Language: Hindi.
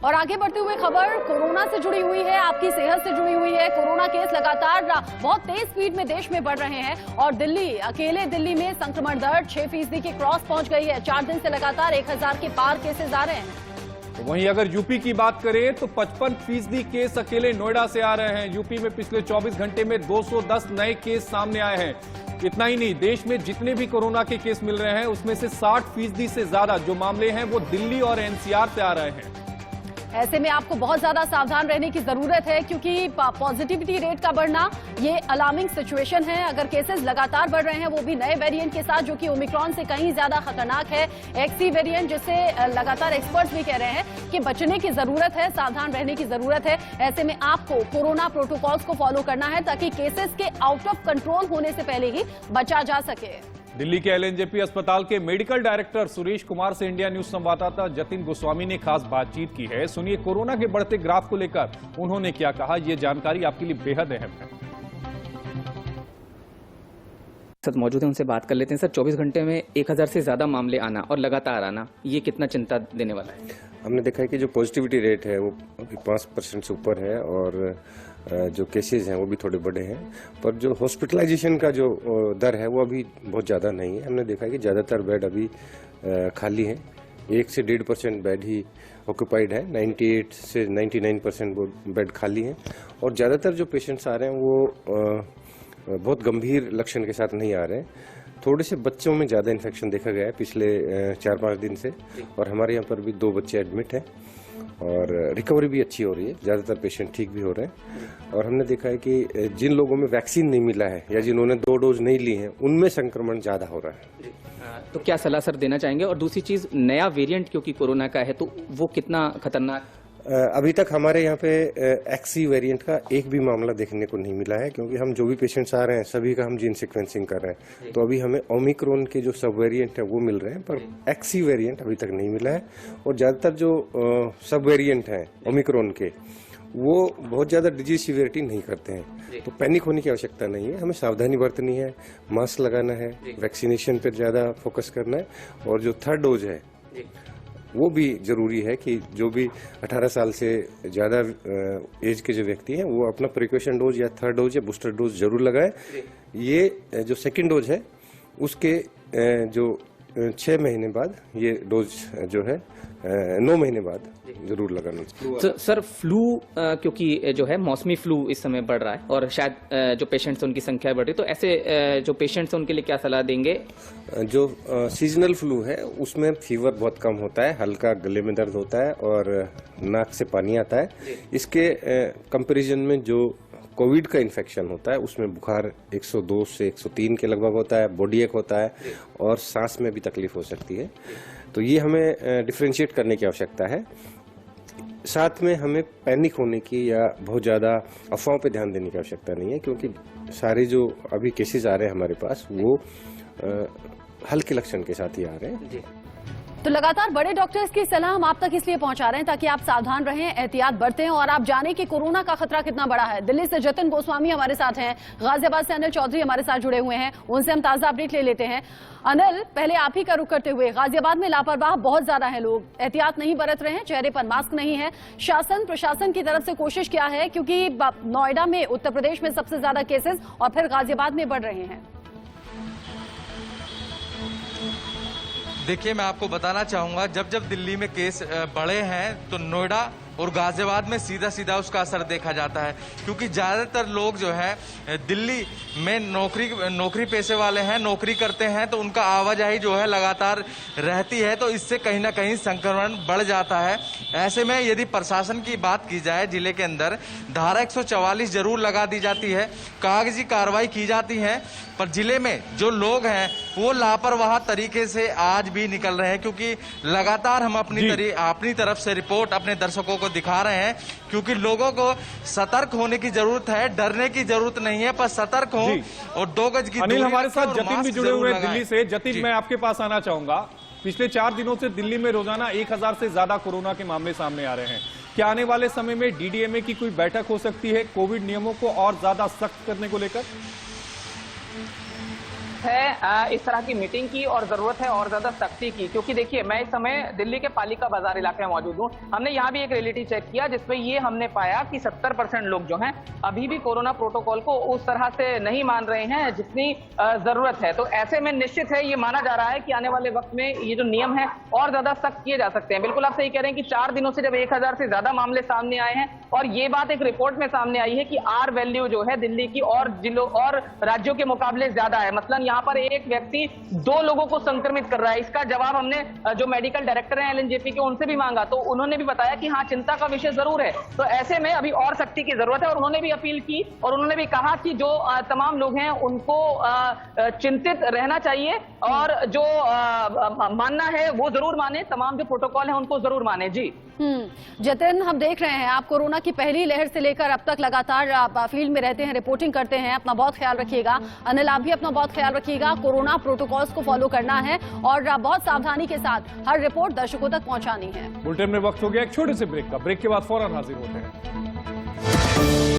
और आगे बढ़ते हुए खबर कोरोना से जुड़ी हुई है, आपकी सेहत से जुड़ी हुई है। कोरोना केस लगातार बहुत तेज स्पीड में देश में बढ़ रहे हैं और अकेले दिल्ली में संक्रमण दर 6% के क्रॉस पहुंच गई है। 4 दिन से लगातार 1000 के पार केसेस आ रहे हैं। वहीं अगर यूपी की बात करें तो 55% केस अकेले नोएडा से आ रहे हैं। यूपी में पिछले 24 घंटे में 210 नए केस सामने आए हैं। इतना ही नहीं, देश में जितने भी कोरोना के केस मिल रहे हैं उसमें से 60% से ज्यादा जो मामले हैं वो दिल्ली और एनसीआर से आ रहे हैं। ऐसे में आपको बहुत ज्यादा सावधान रहने की जरूरत है क्योंकि पॉजिटिविटी रेट का बढ़ना ये अलार्मिंग सिचुएशन है। अगर केसेस लगातार बढ़ रहे हैं वो भी नए वेरिएंट के साथ जो कि ओमिक्रॉन से कहीं ज्यादा खतरनाक है, एक्सी वेरिएंट, जिससे लगातार एक्सपर्ट्स भी कह रहे हैं कि बचने की जरूरत है, सावधान रहने की जरूरत है। ऐसे में आपको कोरोना प्रोटोकॉल्स को फॉलो करना है ताकि केसेस के आउट ऑफ कंट्रोल होने से पहले ही बचा जा सके। दिल्ली के एलएनजेपी अस्पताल के मेडिकल डायरेक्टर सुरेश कुमार से इंडिया न्यूज संवाददाता जतिन गोस्वामी ने खास बातचीत की है। सुनिए कोरोना के बढ़ते ग्राफ को लेकर उन्होंने क्या कहा, यह जानकारी आपके लिए बेहद अहम है। सर मौजूद है, उनसे बात कर लेते हैं। सर 24 घंटे में 1000 से ज्यादा मामले आना और लगातार आना, ये कितना चिंता देने वाला है? हमने देखा है कि जो पॉजिटिविटी रेट है वो अभी 5% से ऊपर है और जो केसेस हैं वो भी थोड़े बड़े हैं, पर जो हॉस्पिटलाइजेशन का जो दर है वो अभी बहुत ज़्यादा नहीं है। हमने देखा है कि ज़्यादातर बेड अभी खाली हैं। 1 से 1.5% बेड ही ऑक्यूपाइड है, 98 से 99% बेड खाली हैं और ज़्यादातर जो पेशेंट्स आ रहे हैं वो बहुत गंभीर लक्षण के साथ नहीं आ रहे हैं। थोड़े से बच्चों में ज़्यादा इन्फेक्शन देखा गया है पिछले 4-5 दिन से और हमारे यहाँ पर भी 2 बच्चे एडमिट हैं और रिकवरी भी अच्छी हो रही है, ज़्यादातर पेशेंट ठीक भी हो रहे हैं। और हमने देखा है कि जिन लोगों में वैक्सीन नहीं मिला है या जिन्होंने 2 डोज नहीं ली हैं उनमें संक्रमण ज़्यादा हो रहा है। तो क्या सलाह सर देना चाहेंगे? और दूसरी चीज़, नया वेरिएंट क्योंकि कोरोना का है तो वो कितना खतरनाक? अभी तक हमारे यहाँ पे एक्सी वेरिएंट का एक भी मामला देखने को नहीं मिला है क्योंकि हम जो भी पेशेंट्स आ रहे हैं सभी का हम जीन सीक्वेंसिंग कर रहे हैं, तो अभी हमें ओमिक्रॉन के जो सब वेरिएंट है वो मिल रहे हैं, पर एक्सी वेरिएंट अभी तक नहीं मिला है। और ज़्यादातर जो सब वेरिएंट हैं ओमिक्रॉन के वो बहुत ज़्यादा डिजीज सीवियरिटी नहीं करते हैं, तो पैनिक होने की आवश्यकता नहीं है। हमें सावधानी बरतनी है, मास्क लगाना है, वैक्सीनेशन पर ज़्यादा फोकस करना है और जो 3rd डोज है वो भी जरूरी है कि जो भी 18 साल से ज़्यादा एज के जो व्यक्ति हैं वो अपना प्रिकॉशन डोज या 3rd डोज या बूस्टर डोज जरूर लगाएं। ये जो 2nd डोज है उसके जो 6 महीने बाद, ये डोज जो है 9 महीने बाद जरूर लगाना चाहिए। सर फ्लू क्योंकि जो है मौसमी फ्लू इस समय बढ़ रहा है और शायद जो पेशेंट्स उनकी संख्या बढ़ रही है, तो ऐसे जो पेशेंट्स हैं उनके लिए क्या सलाह देंगे? जो सीजनल फ्लू है उसमें फीवर बहुत कम होता है, हल्का गले में दर्द होता है और नाक से पानी आता है। इसके कंपैरिजन में जो कोविड का इन्फेक्शन होता है उसमें बुखार 102 से 103 के लगभग होता है, बॉडी एक होता है और सांस में भी तकलीफ हो सकती है। तो ये हमें डिफरेंशिएट करने की आवश्यकता है। साथ में हमें पैनिक होने की या बहुत ज़्यादा अफवाहों पे ध्यान देने की आवश्यकता नहीं है क्योंकि सारे जो अभी केसेस आ रहे हैं हमारे पास वो हल्के लक्षण के साथ ही आ रहे हैं। तो लगातार बड़े डॉक्टर्स की सलाह हम आप तक इसलिए पहुंचा रहे हैं ताकि आप सावधान रहें, एहतियात बरतें और आप जानें कि कोरोना का खतरा कितना बड़ा है। दिल्ली से जतिन गोस्वामी हमारे साथ हैं, गाजियाबाद से अनिल चौधरी हमारे साथ जुड़े हुए हैं, उनसे हम ताजा अपडेट ले लेते हैं। अनिल, पहले आप ही का रुख करते हुए, गाजियाबाद में लापरवाह बहुत ज्यादा है, लोग एहतियात नहीं बरत रहे हैं, चेहरे पर मास्क नहीं है। शासन प्रशासन की तरफ से कोशिश क्या है क्योंकि नोएडा में, उत्तर प्रदेश में सबसे ज्यादा केसेस और फिर गाजियाबाद में बढ़ रहे हैं? देखिए, मैं आपको बताना चाहूंगा, जब जब दिल्ली में केस बढ़े हैं तो नोएडा और गाजियाबाद में सीधा सीधा उसका असर देखा जाता है क्योंकि ज़्यादातर लोग जो है दिल्ली में नौकरी पेशे वाले हैं, नौकरी करते हैं, तो उनका आवाजाही जो है लगातार रहती है, तो इससे कहीं ना कहीं संक्रमण बढ़ जाता है। ऐसे में यदि प्रशासन की बात की जाए, जिले के अंदर धारा 144 जरूर लगा दी जाती है, कागजी कार्रवाई की जाती है, पर जिले में जो लोग हैं वो लापरवाह तरीके से आज भी निकल रहे हैं क्योंकि लगातार हम अपनी तरफ से रिपोर्ट अपने दर्शकों को दिखा रहे हैं क्योंकि लोगों को सतर्क होने की जरूरत है, डरने की जरूरत नहीं है, पर सतर्क हो और 2 गज की दूरी। अनिल हमारे साथ जतिन भी जुड़े हुए हैं दिल्ली से। जतिन, मैं आपके पास आना चाहूंगा। पिछले 4 दिनों से दिल्ली में रोजाना 1000 से ज्यादा कोरोना के मामले सामने आ रहे हैं। क्या आने वाले समय में डीडीएमए की कोई बैठक हो सकती है कोविड नियमों को और ज्यादा सख्त करने को लेकर? वक्त है इस तरह की मीटिंग की और जरूरत है और ज्यादा सख्ती की, क्योंकि देखिए मैं इस समय दिल्ली के पालिका बाजार इलाके में मौजूद हूँ। हमने यहाँ भी एक रियलिटी चेक किया जिसमें ये हमने पाया कि 70% लोग जो हैं अभी भी कोरोना प्रोटोकॉल को उस तरह से नहीं मान रहे हैं जितनी जरूरत है। तो ऐसे में निश्चित है ये माना जा रहा है कि आने वाले वक्त में ये जो नियम है और ज्यादा सख्त किए जा सकते हैं। बिल्कुल आप सही कह रहे हैं कि 4 दिनों से जब 1000 से ज्यादा मामले सामने आए हैं और ये बात एक रिपोर्ट में सामने आई है कि आर वैल्यू जो है दिल्ली की और जिलों और राज्यों के मुकाबले ज्यादा है। मतलब यहाँ पर एक व्यक्ति 2 लोगों को संक्रमित कर रहा है। इसका जवाब हमने जो मेडिकल डायरेक्टर हैं एलएनजेपी के उनसे भी मांगा, तो उन्होंने भी बताया कि हाँ चिंता का विषय जरूर है। तो ऐसे में अभी और सख्ती की जरूरत है और उन्होंने भी अपील की और उन्होंने भी कहा कि जो तमाम लोग हैं उनको चिंतित रहना चाहिए और जो मानना है वो जरूर माने, तमाम जो प्रोटोकॉल है उनको जरूर माने। जी जतिन, हम देख रहे हैं आप कोरोना की पहली लहर से लेकर अब तक लगातार आप फील्ड में रहते हैं, रिपोर्टिंग करते हैं। अपना बहुत ख्याल रखिएगा। अनिल, आप भी अपना बहुत ख्याल रखिएगा। कोरोना प्रोटोकॉल्स को फॉलो करना है और बहुत सावधानी के साथ हर रिपोर्ट दर्शकों तक पहुंचानी है। बुलेटिन में वक्त हो गया एक छोटे से ब्रेक का। ब्रेक के बाद फौरन हाजिर होते हैं।